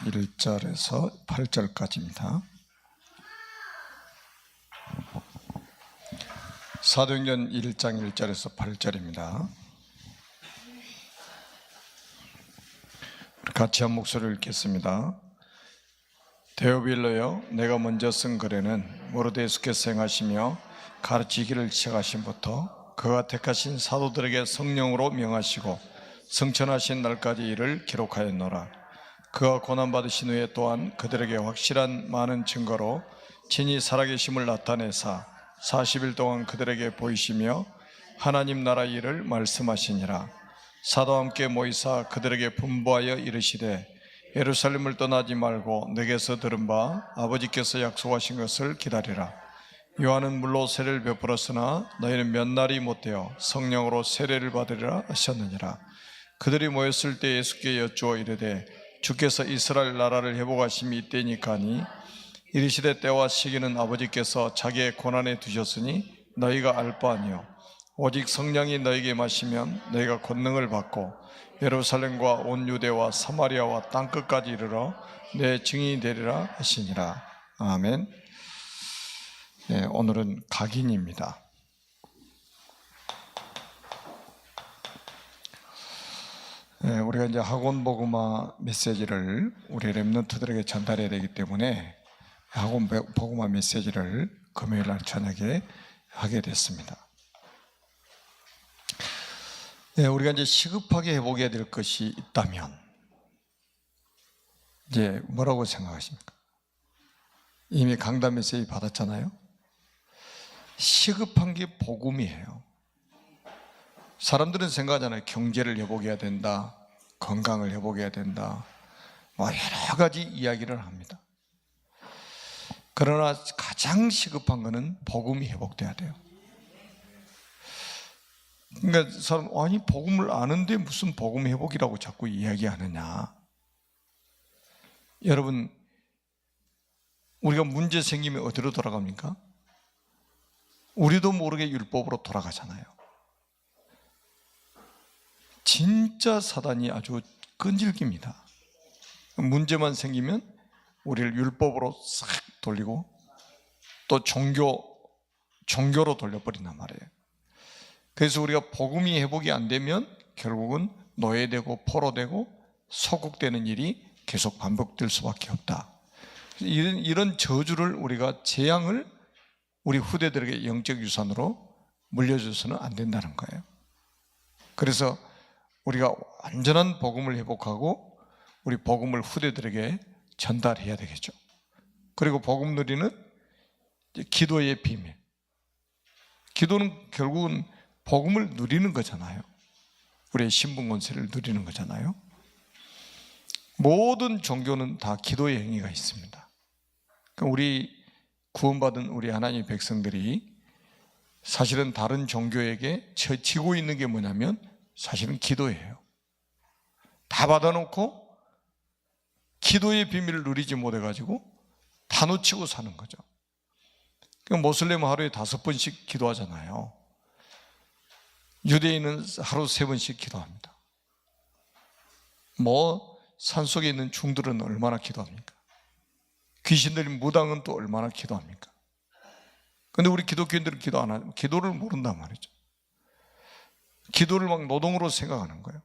1절에서 8절까지입니다. 사도행전 1장 1절에서 8절입니다. 같이 한 목소리를 읽겠습니다. 데오빌로여, 내가 먼저 쓴 글에는 모르드에스께서 행하시며 가르치기를 시작하신부터 그가 택하신 사도들에게 성령으로 명하시고 성천하신 날까지 이를 기록하였노라. 그가 고난받으신 후에 또한 그들에게 확실한 많은 증거로 친히 살아계심을 나타내사 40일 동안 그들에게 보이시며 하나님 나라 일을 말씀하시니라. 사도와 함께 모이사 그들에게 분부하여 이르시되 예루살렘을 떠나지 말고 내게서 들은 바 아버지께서 약속하신 것을 기다리라. 요한은 물로 세례를 베풀었으나 너희는 몇 날이 못되어 성령으로 세례를 받으리라 하셨느니라. 그들이 모였을 때 예수께 여쭈어 이르되 주께서 이스라엘 나라를 회복하심이 이때니까니 이르시되 때와 시기는 아버지께서 자기의 권한에 두셨으니 너희가 알 바 아니요 오직 성령이 너희에게 마시면 너희가 권능을 받고 예루살렘과 온 유대와 사마리아와 땅끝까지 이르러 내 증인이 되리라 하시니라. 아멘. 네, 오늘은 각인입니다. 네, 우리가 이제 학원 복음화 메시지를 우리 렘넌트들에게 전달해야 되기 때문에 학원 복음화 메시지를 금요일 날 저녁에 하게 됐습니다. 네, 우리가 이제 시급하게 회복해야 될 것이 있다면 이제 뭐라고 생각하십니까? 이미 강단 메시지 받았잖아요. 시급한 게 복음이에요. 사람들은 생각하잖아요. 경제를 회복해야 된다, 건강을 회복해야 된다, 여러 가지 이야기를 합니다. 그러나 가장 시급한 것은 복음이 회복돼야 돼요. 그러니까 사람, 아니 복음을 아는데 무슨 복음 회복이라고 자꾸 이야기하느냐. 여러분, 우리가 문제 생기면 어디로 돌아갑니까? 우리도 모르게 율법으로 돌아가잖아요. 진짜 사단이 아주 끈질깁니다. 문제만 생기면 우리를 율법으로 싹 돌리고 또 종교로 돌려버린단 말이에요. 그래서 우리가 복음이 회복이 안 되면 결국은 노예되고 포로되고 소국되는 일이 계속 반복될 수밖에 없다. 이런 저주를 우리가 재앙을 우리 후대들에게 영적 유산으로 물려줘서는 안 된다는 거예요. 그래서 우리가 완전한 복음을 회복하고 우리 복음을 후대들에게 전달해야 되겠죠. 그리고 복음 누리는 기도의 비밀. 기도는 결국은 복음을 누리는 거잖아요. 우리의 신분 권세를 누리는 거잖아요. 모든 종교는 다 기도의 행위가 있습니다. 우리 구원받은 우리 하나님의 백성들이 사실은 다른 종교에게 지고 있는 게 뭐냐면 사실은 기도예요. 다 받아놓고 기도의 비밀을 누리지 못해가지고 다 놓치고 사는 거죠. 모슬렘은 하루에 5번씩 기도하잖아요. 유대인은 하루 3번씩 기도합니다. 산속에 있는 중들은 얼마나 기도합니까? 귀신들이 무당은 또 얼마나 기도합니까? 근데 우리 기독교인들은 기도 안 하죠. 기도를 모른단 말이죠. 기도를 막 노동으로 생각하는 거예요.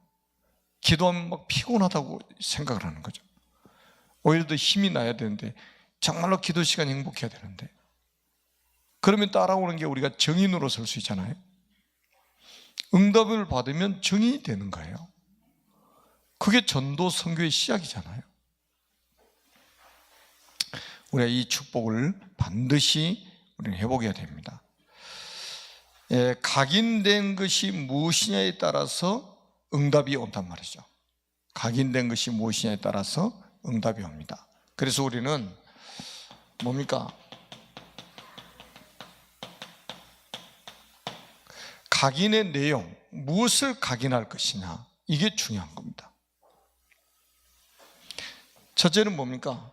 기도하면 막 피곤하다고 생각을 하는 거죠. 오히려 더 힘이 나야 되는데, 정말로 기도 시간이 행복해야 되는데, 그러면 따라오는 게 우리가 정인으로 설 수 있잖아요. 응답을 받으면 정인이 되는 거예요. 그게 전도 선교의 시작이잖아요. 우리가 이 축복을 반드시 우리는 회복해야 됩니다. 각인된 것이 무엇이냐에 따라서 응답이 온단 말이죠. 각인된 것이 무엇이냐에 따라서 응답이 옵니다. 그래서 우리는 뭡니까? 각인의 내용, 무엇을 각인할 것이냐, 이게 중요한 겁니다. 첫째는 뭡니까?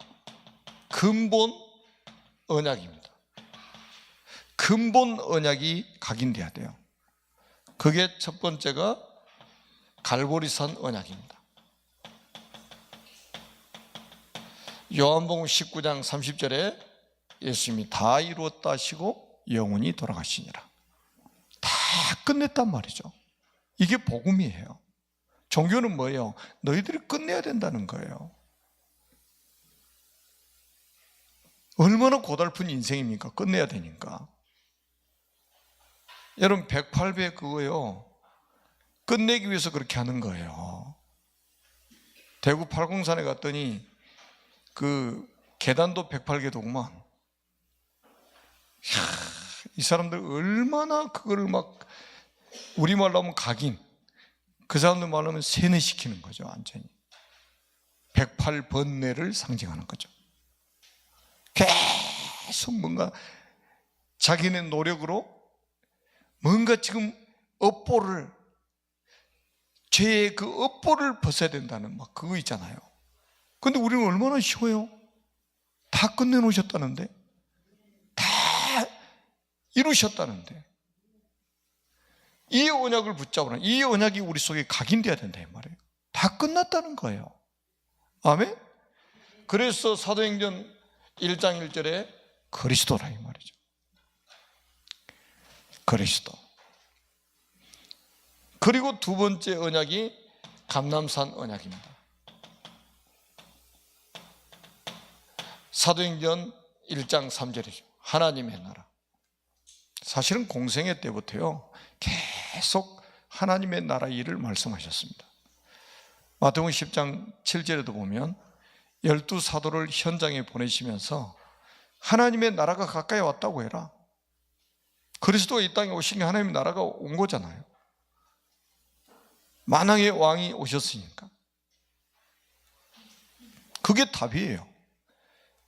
근본 언약입니다. 근본 언약이 각인돼야 돼요. 그게 첫 번째가 갈보리산 언약입니다. 요한복음 19장 30절에 예수님이 다 이루었다 하시고 영혼이 돌아가시니라. 다 끝냈단 말이죠. 이게 복음이에요. 종교는 뭐예요? 너희들이 끝내야 된다는 거예요. 얼마나 고달픈 인생입니까? 끝내야 되니까. 여러분 108배 그거요, 끝내기 위해서 그렇게 하는 거예요. 대구 팔공산에 갔더니 그 계단도 108개도구만. 이 사람들 얼마나 그걸 막, 우리말로 하면 각인, 그 사람들 말로 하면 세뇌시키는 거죠. 완전히 108번뇌를 상징하는 거죠. 계속 뭔가 자기네 노력으로 뭔가 지금 업보를, 죄의 그 업보를 벗어야 된다는 막 그거 있잖아요. 근데 우리는 얼마나 쉬워요? 다 끝내놓으셨다는데, 다 이루셨다는데, 이 언약을 붙잡으라. 이 언약이 우리 속에 각인돼야 된다 이 말이에요. 다 끝났다는 거예요. 아멘? 그래서 사도행전 1장 1절에 그리스도라 이 말이죠. 그리스도. 그리고 두 번째 언약이 감람산 언약입니다. 사도행전 1장 3절이죠. 하나님의 나라. 사실은 공생애 때부터요 계속 하나님의 나라 일을 말씀하셨습니다. 마태복음 10장 7절에도 보면 12사도를 현장에 보내시면서 하나님의 나라가 가까이 왔다고 해라. 그리스도가 이 땅에 오신 게 하나님의 나라가 온 거잖아요. 만왕의 왕이 오셨으니까. 그게 답이에요.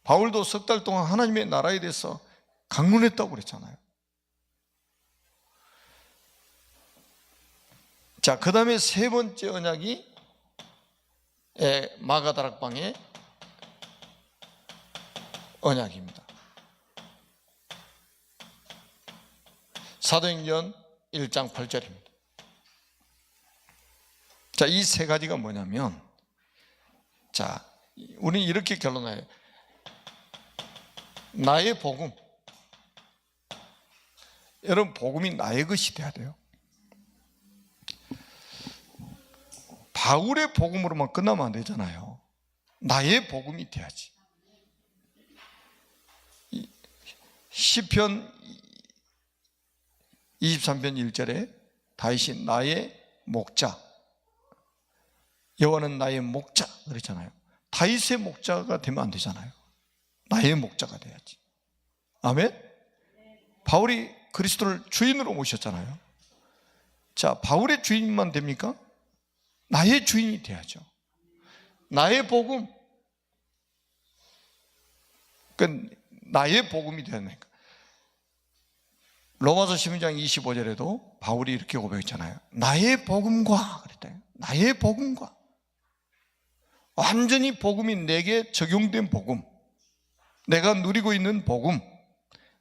바울도 석 달 동안 하나님의 나라에 대해서 강론했다고 그랬잖아요. 자, 그 다음에 세 번째 언약이 마가다락방의 언약입니다. 사도행전 1장 8절입니다. 자, 이 세 가지가 뭐냐면, 자, 우리는 이렇게 결론해요. 나의 복음. 여러분, 복음이 나의 것이 돼야 돼요. 바울의 복음으로만 끝나면 안 되잖아요. 나의 복음이 돼야지. 시편 23편 1절에 다윗이 나의 목자, 여호와는 나의 목자 그랬잖아요. 다윗의 목자가 되면 안 되잖아요. 나의 목자가 돼야지. 아멘? 바울이 그리스도를 주인으로 모셨잖아요. 자, 바울의 주인만 됩니까? 나의 주인이 돼야죠. 나의 복음, 그 나의 복음이 되야 되니까. 로마서 12장 25절에도 바울이 이렇게 고백했잖아요. 나의 복음과 그랬다. 나의 복음과, 완전히 복음이 내게 적용된 복음, 내가 누리고 있는 복음,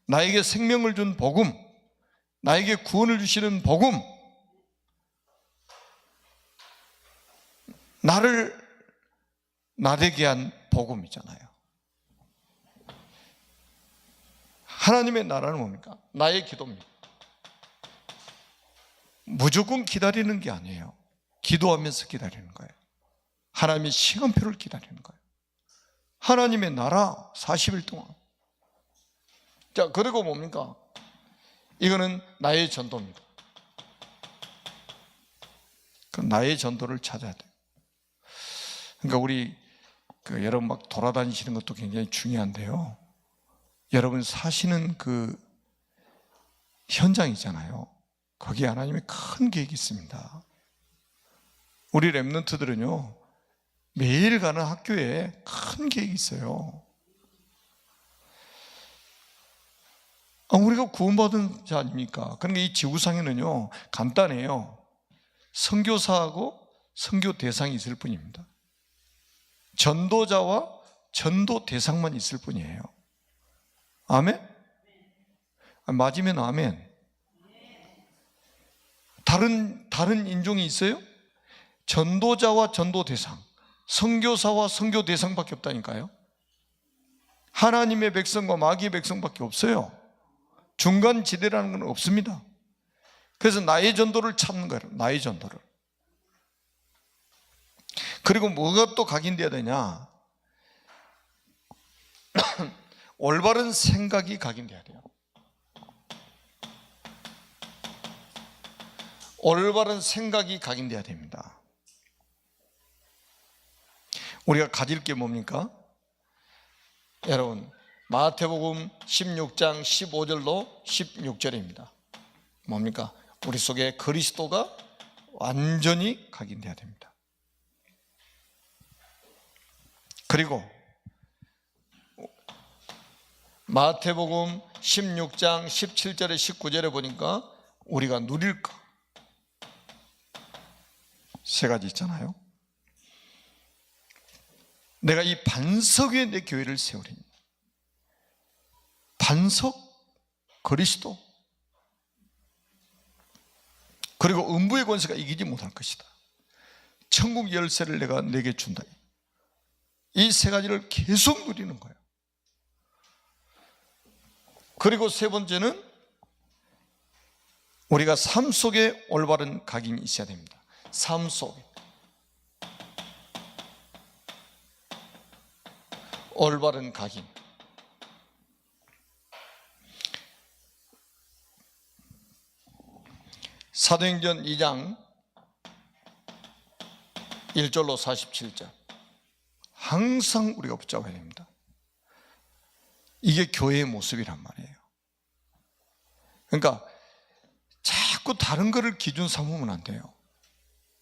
나에게 생명을 준 복음, 나에게 구원을 주시는 복음, 나를 나되게 한 복음이잖아요. 하나님의 나라는 뭡니까? 나의 기도입니다. 무조건 기다리는 게 아니에요. 기도하면서 기다리는 거예요. 하나님의 시간표를 기다리는 거예요. 하나님의 나라 40일 동안. 자, 그리고 뭡니까? 이거는 나의 전도입니다. 그 나의 전도를 찾아야 돼요. 그러니까 우리 여러분 막 돌아다니시는 것도 굉장히 중요한데요. 여러분 사시는 그 현장이잖아요. 거기에 하나님의 큰 계획이 있습니다. 우리 렘넌트들은요, 매일 가는 학교에 큰 계획이 있어요. 우리가 구원받은 자 아닙니까? 그러니까 이 지구상에는요 간단해요. 선교사하고 선교 대상이 있을 뿐입니다. 전도자와 전도 대상만 있을 뿐이에요. 아멘? 맞으면 아멘. 다른 인종이 있어요? 전도자와 전도 대상, 선교사와 선교 대상밖에 없다니까요. 하나님의 백성과 마귀의 백성밖에 없어요. 중간 지대라는 건 없습니다. 그래서 나의 전도를 찾는 거예요. 나의 전도를. 그리고 뭐가 또 각인되어야 되냐? 올바른 생각이 각인되어야 돼요. 올바른 생각이 각인되어야 됩니다. 우리가 가질 게 뭡니까? 여러분, 마태복음 16장 15절로 16절입니다. 뭡니까? 우리 속에 그리스도가 완전히 각인되어야 됩니다. 그리고 마태복음 16장 17절에 19절에 보니까 우리가 누릴 것 세 가지 있잖아요. 내가 이 반석 위에 내 교회를 세우리니. 반석, 그리스도. 그리고 음부의 권세가 이기지 못할 것이다. 천국 열쇠를 내가 내게 준다. 이 세 가지를 계속 누리는 거예요. 그리고 세 번째는 우리가 삶 속에 올바른 각인이 있어야 됩니다. 삶 속에 올바른 각인. 사도행전 2장 1절로 47절 항상 우리가 붙잡아야 됩니다. 이게 교회의 모습이란 말이에요. 그러니까 자꾸 다른 거를 기준 삼으면 안 돼요.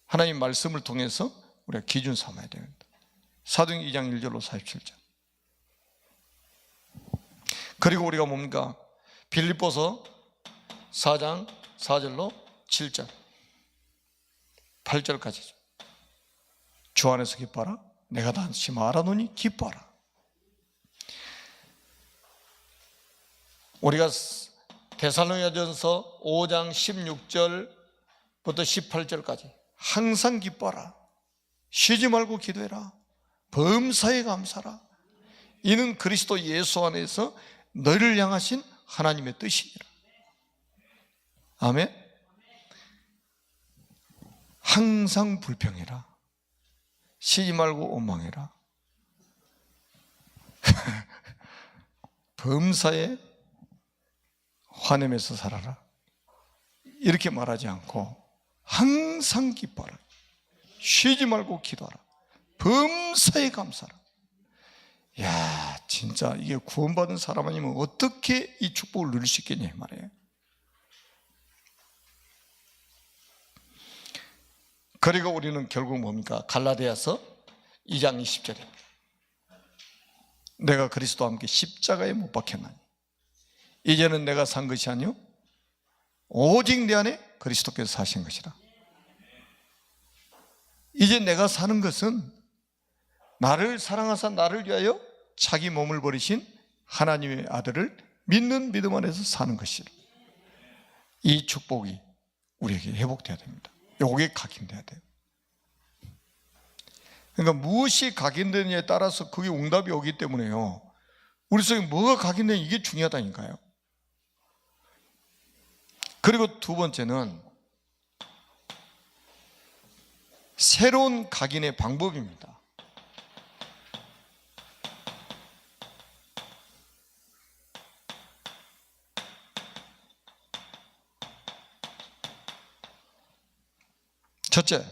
하나님 말씀을 통해서 우리가 기준 삼아야 됩니다. 사도행전 2장 1절로 47절. 그리고 우리가 뭡니까? 빌립보서 4장 4절로 7절 8절까지죠. 주 안에서 기뻐하라. 내가 다시 말하노니 기뻐하라. 우리가 데살로니가전서 5장 16절부터 18절까지 항상 기뻐하라. 쉬지 말고 기도해라. 범사에 감사하라. 이는 그리스도 예수 안에서 너희를 향하신 하나님의 뜻이니라. 아멘. 항상 불평해라. 쉬지 말고 원망해라. 범사에 화내면서 살아라. 이렇게 말하지 않고 항상 기뻐하라. 쉬지 말고 기도하라. 범사에 감사하라. 야, 진짜 이게 구원받은 사람 아니면 어떻게 이 축복을 누릴 수 있겠냐 말이에요. 그리고 우리는 결국 뭡니까? 갈라디아서 2장 20절입니다. 내가 그리스도와 함께 십자가에 못 박혔나니 이제는 내가 산 것이 아니요 오직 내 안에 그리스도께서 사신 것이라. 이제 내가 사는 것은 나를 사랑하사 나를 위하여 자기 몸을 버리신 하나님의 아들을 믿는 믿음 안에서 사는 것이라. 이 축복이 우리에게 회복되어야 됩니다. 요게 각인돼야 돼요. 그러니까 무엇이 각인되느냐에 따라서 그게 응답이 오기 때문에요. 우리 속에 뭐가 각인되냐 이게 중요하다니까요. 그리고 두 번째는 새로운 각인의 방법입니다. 첫째,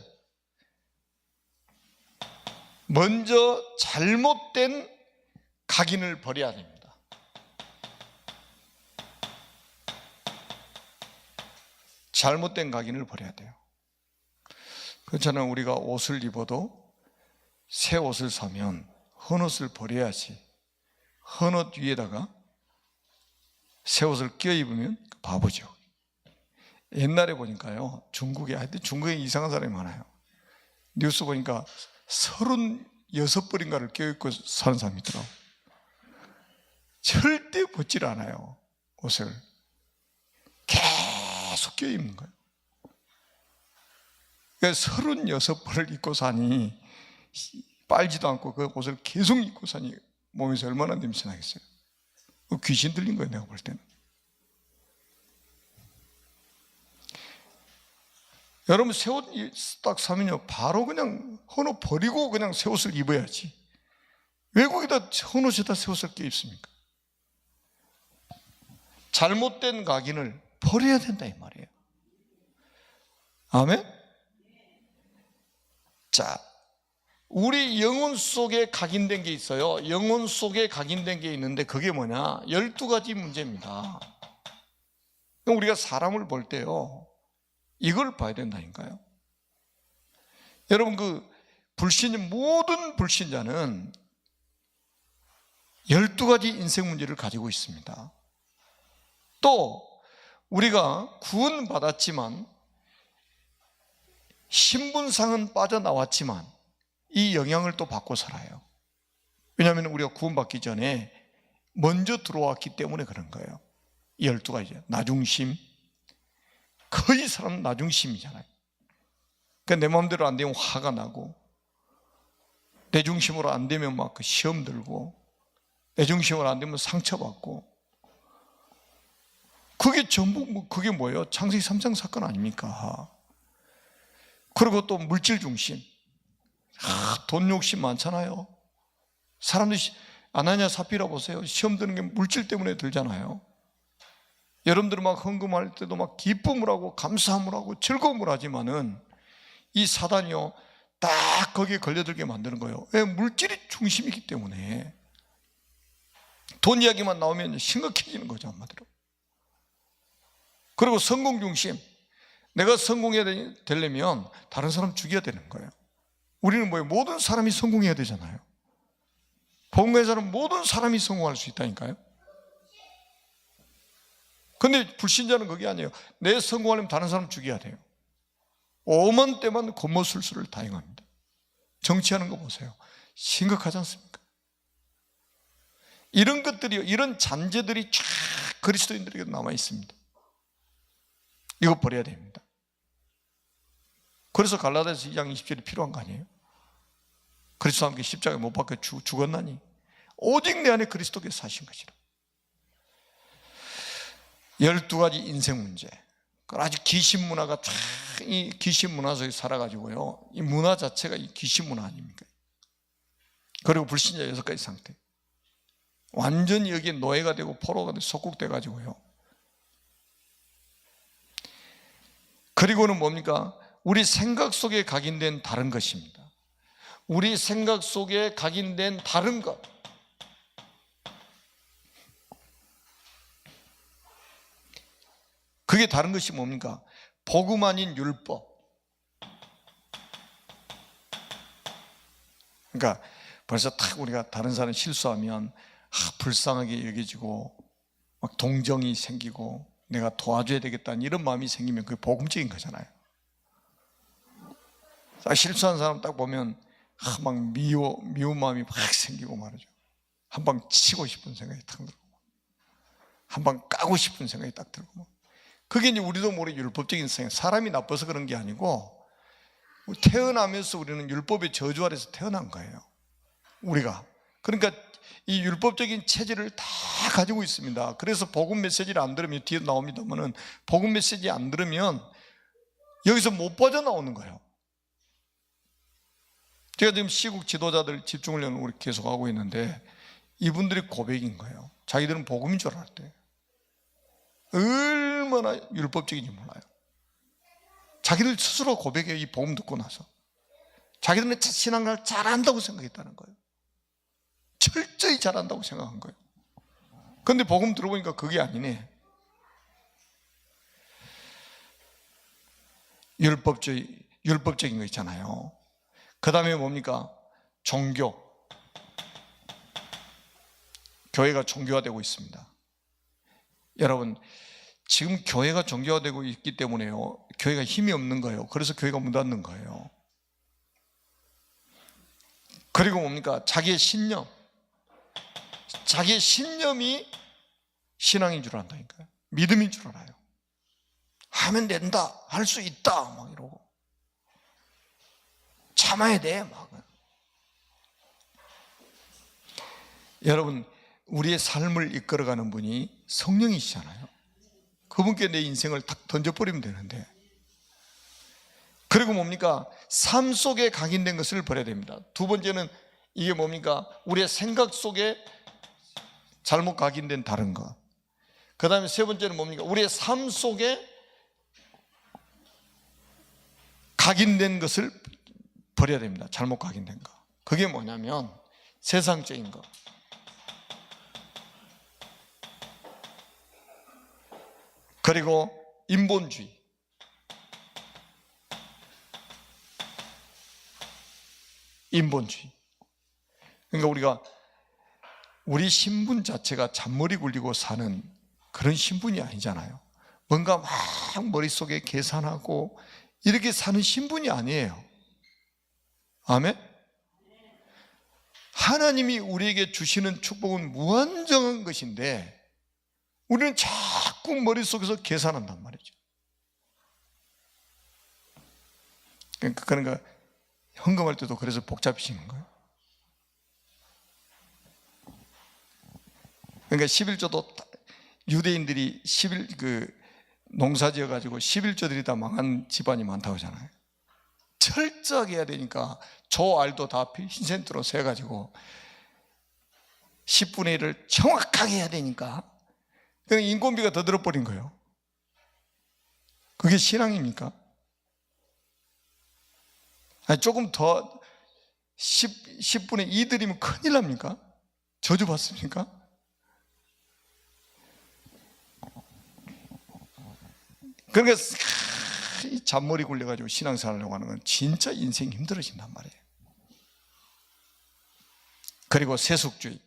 먼저 잘못된 각인을 버려야 됩니다. 잘못된 각인을 버려야 돼요. 그렇잖아요. 우리가 옷을 입어도 새 옷을 사면 헌옷을 버려야지. 헌옷 위에다가 새 옷을 끼워 입으면 바보죠. 옛날에 보니까요, 중국에 이상한 사람이 많아요. 뉴스 보니까 36벌인가를 껴입고 사는 사람이 있더라고요. 절대 벗질 않아요. 옷을 계속 껴입는 거예요. 그러니까 36벌을 입고 사니 빨지도 않고 그 옷을 계속 입고 사니 몸에서 얼마나 냄새나겠어요. 귀신 들린 거예요, 내가 볼 때는. 여러분, 새 옷 딱 사면요, 바로 그냥 헌옷 버리고 그냥 새 옷을 입어야지. 왜 거기다 헌옷에다 새 옷을 껴입습니까? 잘못된 각인을 버려야 된다 이 말이에요. 아멘? 자, 우리 영혼 속에 각인된 게 있어요. 영혼 속에 각인된 게 있는데 그게 뭐냐? 12가지 문제입니다. 우리가 사람을 볼 때요, 이걸 봐야 된다니까요. 여러분, 모든 불신자는 12가지 인생 문제를 가지고 있습니다. 또 우리가 구원받았지만 신분상은 빠져나왔지만 이 영향을 또 받고 살아요. 왜냐하면 우리가 구원받기 전에 먼저 들어왔기 때문에 그런 거예요. 12가지. 나중심. 거의 사람은 나중심이잖아요. 그러니까 내 마음대로 안 되면 화가 나고, 내 중심으로 안 되면 막 시험 들고, 내 중심으로 안 되면 상처받고. 그게 전부, 그게 뭐예요? 창세기 3장 사건 아닙니까? 그리고 또 물질 중심. 돈 욕심 많잖아요. 사람들이 아나니아 삽비라 보세요. 시험 드는 게 물질 때문에 들잖아요. 여러분들은 막 헌금할 때도 막 기쁨을 하고 감사함을 하고 즐거움을 하지만은 이 사단이요, 딱 거기에 걸려들게 만드는 거예요. 왜? 물질이 중심이기 때문에. 돈 이야기만 나오면 심각해지는 거죠, 한마디로. 그리고 성공 중심. 내가 성공해야 되려면 다른 사람 죽여야 되는 거예요. 우리는 뭐예요? 모든 사람이 성공해야 되잖아요. 복음에서는 모든 사람이 성공할 수 있다니까요. 근데 불신자는 그게 아니에요. 내 성공하려면 다른 사람 죽여야 돼요. 오만 때만 겉모술수를 다행합니다. 정치하는 거 보세요. 심각하지 않습니까? 이런 것들이요, 이런 잔재들이 쫙 그리스도인들에게 남아 있습니다. 이거 버려야 됩니다. 그래서 갈라디아서 2장 20절이 필요한 거 아니에요? 그리스도와 함께 십자가에 못 박혀 죽었나니 오직 내 안에 그리스도께서 사신 것이라. 12가지 인생 문제. 아주 귀신 문화가 다 이 귀신 문화 속에 살아가지고요, 이 문화 자체가 이 귀신 문화 아닙니까? 그리고 불신자 6가지 상태. 완전히 여기에 노예가 되고 포로가 되고 속국돼 가지고요. 그리고는 뭡니까? 우리 생각 속에 각인된 다른 것입니다. 우리 생각 속에 각인된 다른 것. 그게 다른 것이 뭡니까? 복음 아닌 율법. 그러니까 벌써 딱 우리가 다른 사람 실수하면 불쌍하게 여겨지고 막 동정이 생기고 내가 도와줘야 되겠다는 이런 마음이 생기면 그게 복음적인 거잖아요. 실수한 사람 딱 보면 막 미운 마음이 막 생기고 말이죠. 한 방 치고 싶은 생각이 딱 들고, 한 방 까고 싶은 생각이 딱 들고. 그게 이제 우리도 모르게 율법적인 생각. 사람이 나빠서 그런 게 아니고 태어나면서 우리는 율법의 저주 아래서 태어난 거예요. 우리가. 그러니까 이 율법적인 체질을 다 가지고 있습니다. 그래서 복음 메시지를 안 들으면, 뒤에 나옵니다만은 복음 메시지 안 들으면 여기서 못 빠져나오는 거예요. 제가 지금 시국 지도자들 집중훈련을 우리 계속 하고 있는데 이분들이 고백인 거예요. 자기들은 복음인 줄 알았대요. 얼마나 율법적인지 몰라요. 자기들 스스로 고백해요. 이 복음 듣고 나서 자기들은 신앙을 잘한다고 생각했다는 거예요. 철저히 잘한다고 생각한 거예요. 그런데 복음 들어보니까 그게 아니네. 율법적인 거 있잖아요. 그 다음에 뭡니까? 종교. 교회가 종교화되고 있습니다. 여러분, 지금 교회가 종교화되고 있기 때문에요, 교회가 힘이 없는 거예요. 그래서 교회가 문 닫는 거예요. 그리고 뭡니까? 자기의 신념. 자기의 신념이 신앙인 줄 안다니까요. 믿음인 줄 알아요. 하면 된다, 할 수 있다 막 이러고, 참아야 돼 막. 여러분, 우리의 삶을 이끌어가는 분이 성령이시잖아요. 그분께 내 인생을 딱 던져버리면 되는데, 그리고 뭡니까? 삶 속에 각인된 것을 버려야 됩니다. 두 번째는 이게 뭡니까? 우리의 생각 속에 잘못 각인된 다른 것. 그 다음에 세 번째는 뭡니까? 우리의 삶 속에 각인된 것을 버려야 됩니다. 잘못 각인된 거. 그게 뭐냐면 세상적인 거. 그리고 인본주의. 인본주의. 그러니까 우리 신분 자체가 잔머리 굴리고 사는 그런 신분이 아니잖아요. 뭔가 막 머릿속에 계산하고 이렇게 사는 신분이 아니에요. 아멘? 하나님이 우리에게 주시는 축복은 무한정한 것인데 우리는 자꾸 머릿속에서 계산한단 말이죠. 그러니까 헌금할 때도 그래서 복잡해지는 거예요. 그러니까 11조도 유대인들이 농사 지어가지고 11조들이 다 망한 집안이 많다고 하잖아요. 철저하게 해야 되니까 조 알도 다 핀센트로 세가지고 10분의 1을 정확하게 해야 되니까 그냥 인건비가 더 들어버린 거예요. 그게 신앙입니까? 아니, 조금 더 10분의 2 드리면 큰일 납니까? 저주 받습니까? 그러니까 잔머리 굴려가지고 신앙생활 하려고 하는 건 진짜 인생이 힘들어진단 말이에요. 그리고 세속주의.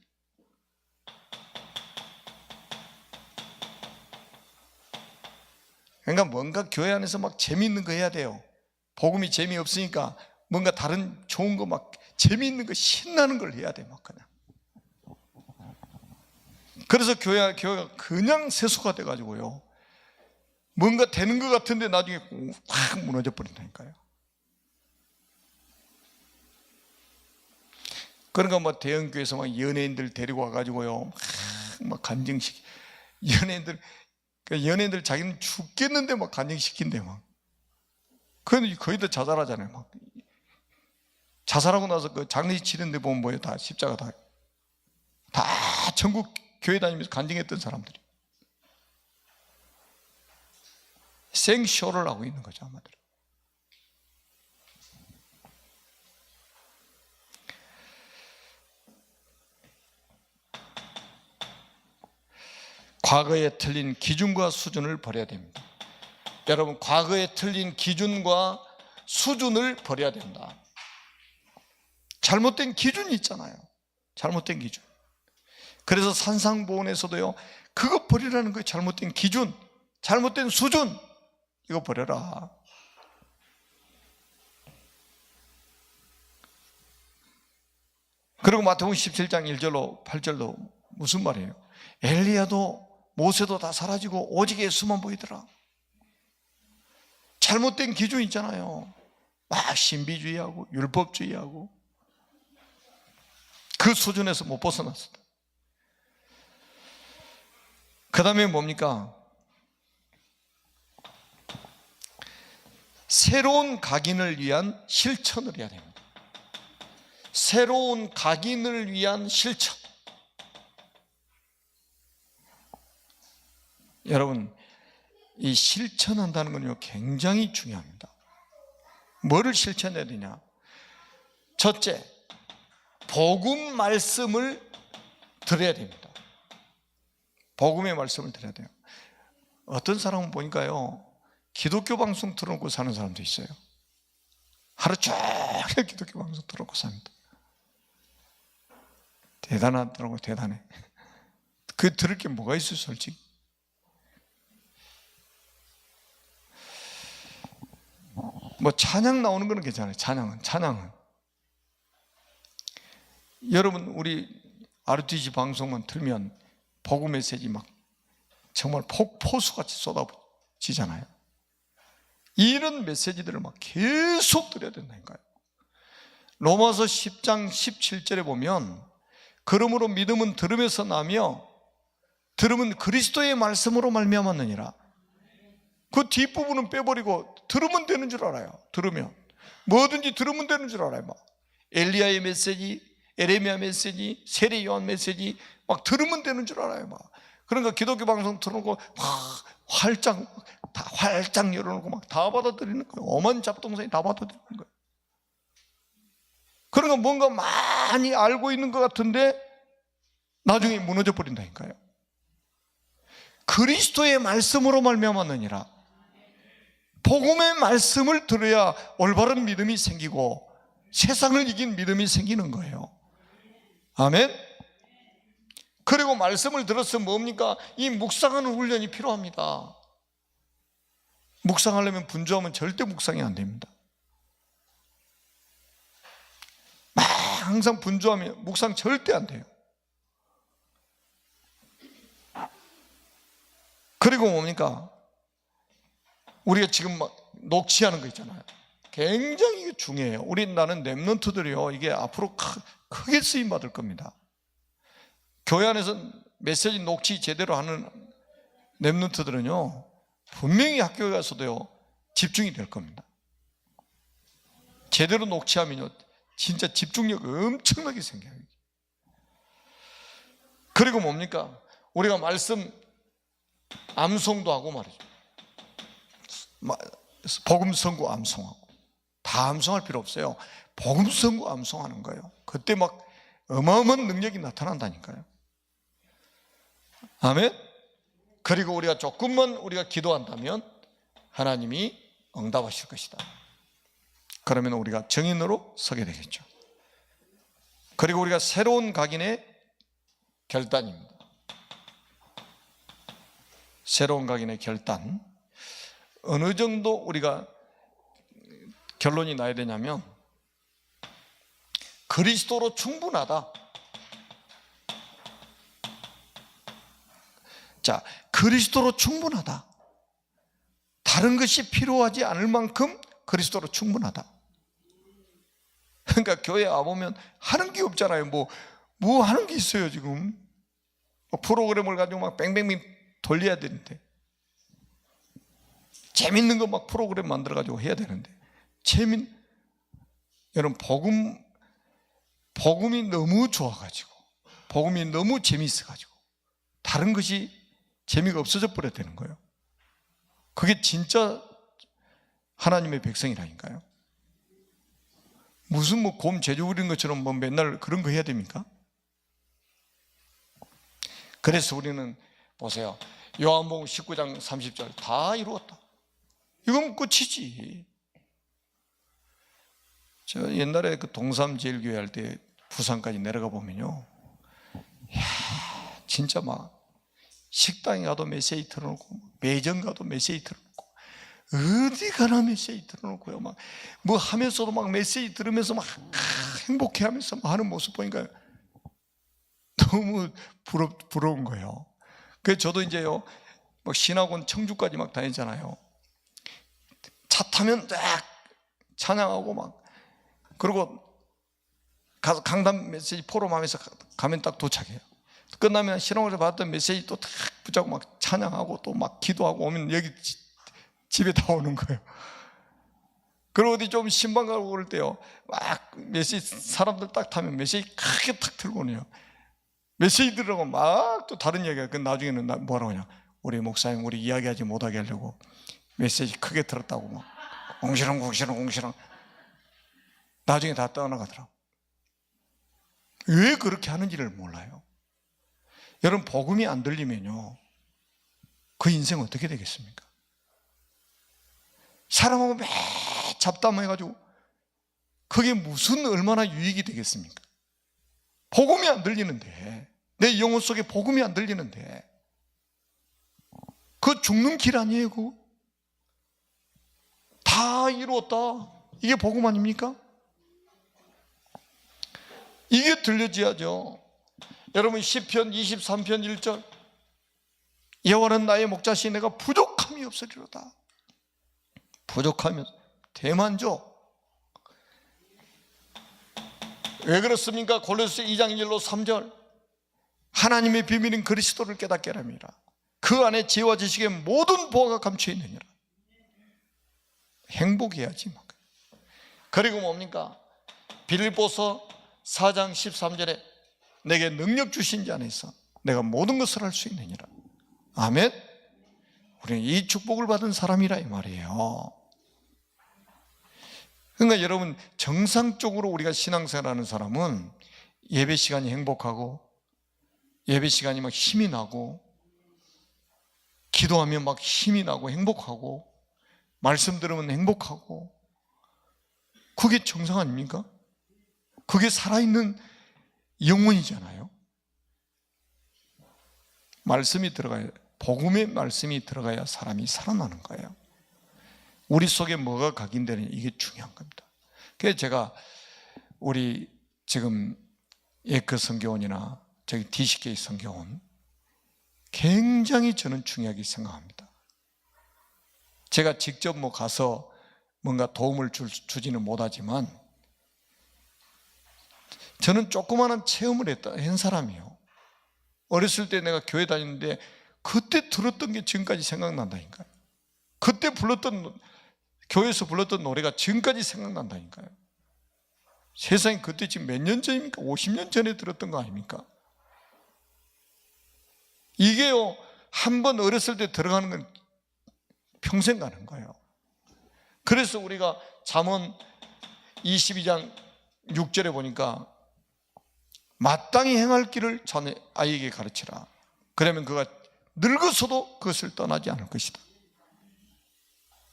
그러니까 뭔가 교회 안에서 막 재미있는 거 해야 돼요. 복음이 재미없으니까 뭔가 다른 좋은 거 막 재미있는 거 신나는 걸 해야 돼 막 그냥. 그래서 교회가 그냥 세속화 돼가지고요. 뭔가 되는 것 같은데 나중에 확 무너져 버린다니까요. 그러니까 뭐 대형교회에서 막 연예인들 데리고 와가지고요. 막 간증식. 연예인들 자기는 죽겠는데 막 간증시킨대 막. 그건 거의 다 자살하잖아요. 막. 자살하고 나서 그 장례식 치는데 보면 뭐예요? 다 십자가 다 전국 교회 다니면서 간증했던 사람들이. 생쇼를 하고 있는 거죠, 아마도. 과거에 틀린 기준과 수준을 버려야 됩니다. 여러분, 과거에 틀린 기준과 수준을 버려야 된다. 잘못된 기준이 있잖아요. 잘못된 기준. 그래서 산상보훈에서도요, 그거 버리라는 거예요. 잘못된 기준, 잘못된 수준, 이거 버려라. 그리고 마태복음 17장 1절로 8절도 무슨 말이에요? 엘리야도 모세도 다 사라지고 오직 예수만 보이더라. 잘못된 기준 있잖아요. 막 신비주의하고 율법주의하고 그 수준에서 못 벗어났어요. 그 다음에 뭡니까? 새로운 각인을 위한 실천을 해야 됩니다. 새로운 각인을 위한 실천. 여러분, 이 실천한다는 건요 굉장히 중요합니다. 뭐를 실천해야 되냐? 첫째, 복음 말씀을 들어야 됩니다. 복음의 말씀을 들어야 돼요. 어떤 사람은 보니까요, 기독교 방송 틀어놓고 사는 사람도 있어요. 하루 종일 기독교 방송 틀어놓고 삽니다. 대단하더라고요. 대단해. 그 들을 게 뭐가 있어요, 솔직히. 뭐 찬양 나오는 거는 괜찮아요. 찬양은 여러분, 우리 RTC 방송만 틀면 복음 메시지 막 정말 폭포수같이 쏟아지잖아요. 이런 메시지들을 막 계속 드려야 된다니까요. 로마서 10장 17절에 보면 그러므로 믿음은 들음에서 나며 들음은 그리스도의 말씀으로 말미암았느니라. 그 뒷부분은 빼버리고 들으면 되는 줄 알아요. 들으면 뭐든지 들으면 되는 줄 알아요. 막 엘리야의 메시지, 에레미야 메시지, 세례 요한 메시지 막 들으면 되는 줄 알아요. 막 그러니까 기독교 방송 틀어놓고 막 활짝 열어놓고 막 다 받아들이는 거예요. 엄한 잡동사니 다 받아들이는 거예요. 그러니까 뭔가 많이 알고 있는 것 같은데 나중에 무너져 버린다니까요. 그리스도의 말씀으로 말미암았느니라. 복음의 말씀을 들어야 올바른 믿음이 생기고 세상을 이긴 믿음이 생기는 거예요. 아멘. 그리고 말씀을 들었으면 뭡니까? 이 묵상하는 훈련이 필요합니다. 묵상하려면 분주하면 절대 묵상이 안 됩니다. 막 항상 분주하면 묵상 절대 안 돼요. 그리고 뭡니까? 우리가 지금 막 녹취하는 거 있잖아요. 굉장히 이게 중요해요. 나는 렘넌트들이요, 이게 앞으로 크게 쓰임 받을 겁니다. 교회 안에서 메시지 녹취 제대로 하는 렘넌트들은요, 분명히 학교에 가서도요 집중이 될 겁니다. 제대로 녹취하면요 진짜 집중력 엄청나게 생겨요. 그리고 뭡니까? 우리가 말씀 암송도 하고 말이죠. 복음 선고 암송하고. 다 암송할 필요 없어요. 복음 선고 암송하는 거예요. 그때 막 어마어마한 능력이 나타난다니까요. 아멘. 그리고 우리가 조금만 우리가 기도한다면 하나님이 응답하실 것이다. 그러면 우리가 증인으로 서게 되겠죠. 그리고 우리가 새로운 각인의 결단입니다. 새로운 각인의 결단. 어느 정도 우리가 결론이 나야 되냐면 그리스도로 충분하다. 자, 그리스도로 충분하다. 다른 것이 필요하지 않을 만큼 그리스도로 충분하다. 그러니까 교회 와보면 하는 게 없잖아요. 뭐 하는 게 있어요 지금. 프로그램을 가지고 막 뺑뺑뺑 돌려야 되는데, 재밌는 거 막 프로그램 만들어 가지고 해야 되는데, 여러분 복음이 너무 좋아가지고, 복음이 너무 재미있어가지고 다른 것이 재미가 없어져 버려야 되는 거예요. 그게 진짜 하나님의 백성이라니까요. 무슨 곰 제주 부리는 것처럼 맨날 그런 거 해야 됩니까? 그래서 우리는 보세요. 요한복음 19장 30절 다 이루었다. 이건 끝이지. 제가 옛날에 그 동삼제일교회 할 때 부산까지 내려가 보면요, 이야, 진짜 막 식당에 가도 메시지 틀어놓고, 매점 가도 메시지 틀어놓고, 어디 가나 메시지 틀어놓고요, 막 뭐 하면서도 막 메시지 들으면서 막 행복해하면서 막 하는 모습 보니까 너무 부러운 거예요. 그래서 저도 이제요, 막 신학원 청주까지 막 다니잖아요. 차 타면 딱 찬양하고 막, 그리고 가서 강단 메시지 포럼하면서 가면 딱 도착해요. 끝나면 신학원에서 받았던 메시지 또 딱 붙잡고 막 찬양하고 또 막 기도하고 오면 여기 집에 다 오는 거예요. 그리고 어디 좀 신방 가고 그럴 때요, 막 메시지 사람들 딱 타면 메시지 크게 탁 들고 오네요. 메시지 들으라고 막 또 다른 이야기가. 그 나중에는 뭐라고 하냐, 우리 목사님 우리 이야기하지 못하게 하려고 메시지 크게 들었다고 막 공시렁 나중에 다 떠나가더라고. 왜 그렇게 하는지를 몰라요. 여러분, 복음이 안 들리면요, 그 인생 어떻게 되겠습니까? 사람하고 매 잡담해가지고 그게 무슨 얼마나 유익이 되겠습니까? 복음이 안 들리는데, 내 영혼 속에 복음이 안 들리는데, 그 죽는 길 아니에요? 그거 다 이루었다. 이게 복음 아닙니까? 이게 들려져야죠. 여러분, 시편 23편 1절, 여호와는 나의 목자시 내가 부족함이 없으리로다. 부족하면 대만족. 왜 그렇습니까? 골로새 2장 1로 3절 하나님의 비밀인 그리스도를 깨닫게 하랍니다. 그 안에 지혜와 지식의 모든 보화가 감춰 있느니라. 행복해야지. 그리고 뭡니까? 빌립보서 4장 13절에 내게 능력 주신 자 안에서 내가 모든 것을 할 수 있느니라. 아멘. 우리는 이 축복을 받은 사람이라 이 말이에요. 그러니까 여러분, 정상적으로 우리가 신앙생활하는 사람은 예배 시간이 행복하고, 예배 시간이 막 힘이 나고, 기도하면 막 힘이 나고 행복하고, 말씀 들으면 행복하고, 그게 정상 아닙니까? 그게 살아있는 영혼이잖아요. 말씀이 들어가야, 복음의 말씀이 들어가야 사람이 살아나는 거예요. 우리 속에 뭐가 각인되느냐, 이게 중요한 겁니다. 그래서 제가 우리 지금 예크 성교원이나 저기 DCK 성교원 굉장히 저는 중요하게 생각합니다. 제가 직접 뭐 가서 뭔가 도움을 주지는 못하지만 저는 조그마한 체험을 한 사람이에요. 어렸을 때 내가 교회 다녔는데 그때 들었던 게 지금까지 생각난다니까요. 그때 교회에서 불렀던 노래가 지금까지 생각난다니까요. 세상에 그때 지금 몇 년 전입니까? 50년 전에 들었던 거 아닙니까? 이게요, 한번 어렸을 때 들어가는 건 평생 가는 거예요. 그래서 우리가 잠언 22장 6절에 보니까 마땅히 행할 길을 아이에게 가르치라. 그러면 그가 늙어서도 그것을 떠나지 않을 것이다.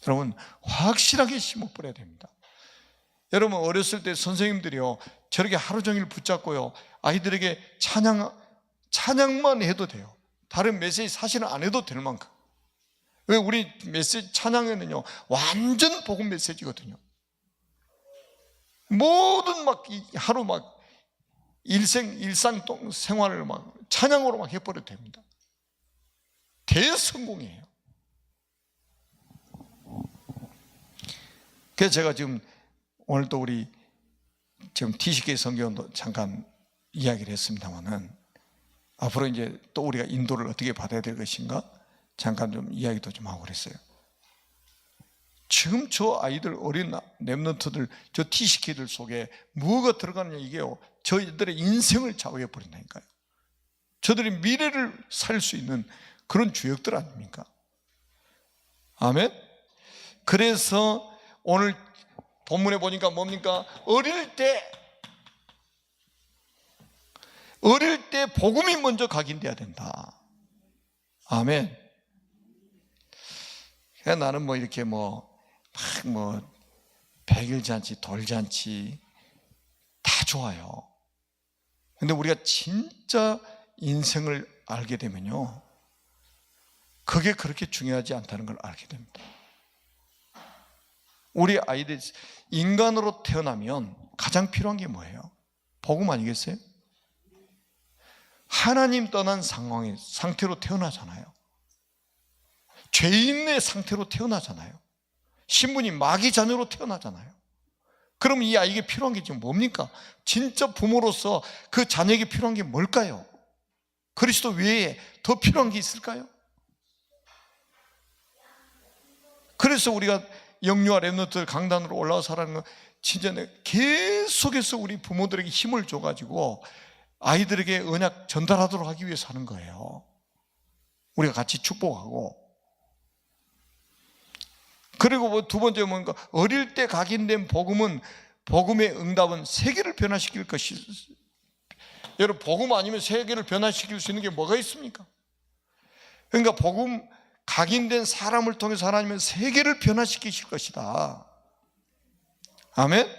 여러분, 확실하게 심어 버려야 됩니다. 여러분, 어렸을 때 선생님들이요, 저렇게 하루 종일 붙잡고요, 아이들에게 찬양만 해도 돼요. 다른 메시지 사실은 안 해도 될 만큼. 왜? 우리 메시지 찬양에는요, 완전 복음 메시지거든요. 모든 하루 일상 생활을 찬양으로 해버려도 됩니다. 대성공이에요. 그래서 제가 지금 오늘 또 우리 지금 DCK 성교원도 잠깐 이야기를 했습니다만은 앞으로 이제 또 우리가 인도를 어떻게 받아야 될 것인가 잠깐 좀 이야기도 좀 하고 그랬어요. 지금 저 아이들, 어린 랩런트들, 저 DCK들 속에 뭐가 들어가느냐, 이게요, 저희들의 인생을 좌우해 버린다니까요. 저들이 미래를 살 수 있는 그런 주역들 아닙니까? 아멘. 그래서 오늘 본문에 보니까 뭡니까? 어릴 때 복음이 먼저 각인돼야 된다. 아멘. 나는 이렇게 백일잔치, 돌잔치 다 좋아요. 근데 우리가 진짜 인생을 알게 되면요, 그게 그렇게 중요하지 않다는 걸 알게 됩니다. 우리 아이들 인간으로 태어나면 가장 필요한 게 뭐예요? 복음 아니겠어요? 하나님 떠난 상태로 태어나잖아요. 죄인의 상태로 태어나잖아요. 신분이 마귀 자녀로 태어나잖아요. 그럼 이 아이에게 필요한 게 지금 뭡니까? 진짜 부모로서 그 자녀에게 필요한 게 뭘까요? 그리스도 외에 더 필요한 게 있을까요? 그래서 우리가 영유아 랩런트들 강단으로 올라와서 하라는 건 진짜 계속해서 우리 부모들에게 힘을 줘가지고 아이들에게 언약 전달하도록 하기 위해서 하는 거예요. 우리가 같이 축복하고. 그리고 두 번째 뭔가, 어릴 때 각인된 복음의 응답은 세계를 변화시킬 것이. 여러분, 복음 아니면 세계를 변화시킬 수 있는 게 뭐가 있습니까? 그러니까 복음 각인된 사람을 통해서 하나님은 세계를 변화시키실 것이다. 아멘.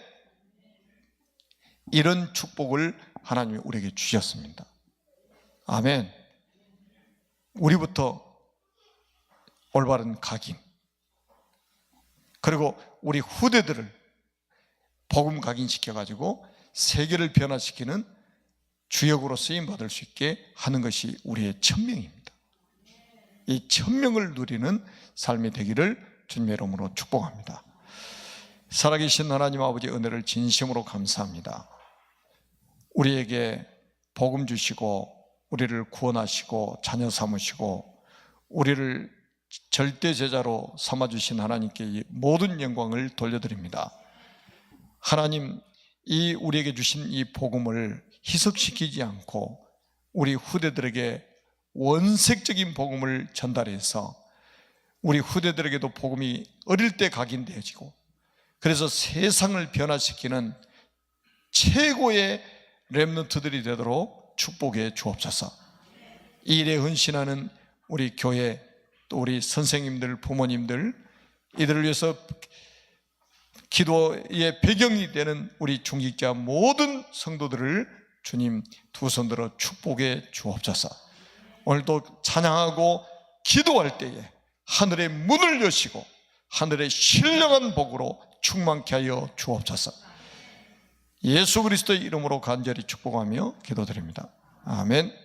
이런 축복을 하나님이 우리에게 주셨습니다. 아멘. 우리부터 올바른 각인, 그리고 우리 후대들을 복음 각인시켜가지고 세계를 변화시키는 주역으로 쓰임받을 수 있게 하는 것이 우리의 천명입니다. 이 천명을 누리는 삶이 되기를 주님의 이름으로 축복합니다. 살아계신 하나님 아버지, 은혜를 진심으로 감사합니다. 우리에게 복음 주시고 우리를 구원하시고 자녀 삼으시고 우리를 절대 제자로 삼아주신 하나님께 이 모든 영광을 돌려드립니다. 하나님, 이 우리에게 주신 이 복음을 희석시키지 않고 우리 후대들에게 원색적인 복음을 전달해서 우리 후대들에게도 복음이 어릴 때 각인되어지고 그래서 세상을 변화시키는 최고의 렘넌트들이 되도록 축복해 주옵소서. 이 일에 헌신하는 우리 교회 또 우리 선생님들, 부모님들, 이들을 위해서 기도의 배경이 되는 우리 중직자 모든 성도들을 주님 두 손 들어 축복해 주옵소서. 오늘도 찬양하고 기도할 때에 하늘의 문을 여시고 하늘의 신령한 복으로 충만케 하여 주옵소서. 예수 그리스도의 이름으로 간절히 축복하며 기도드립니다. 아멘.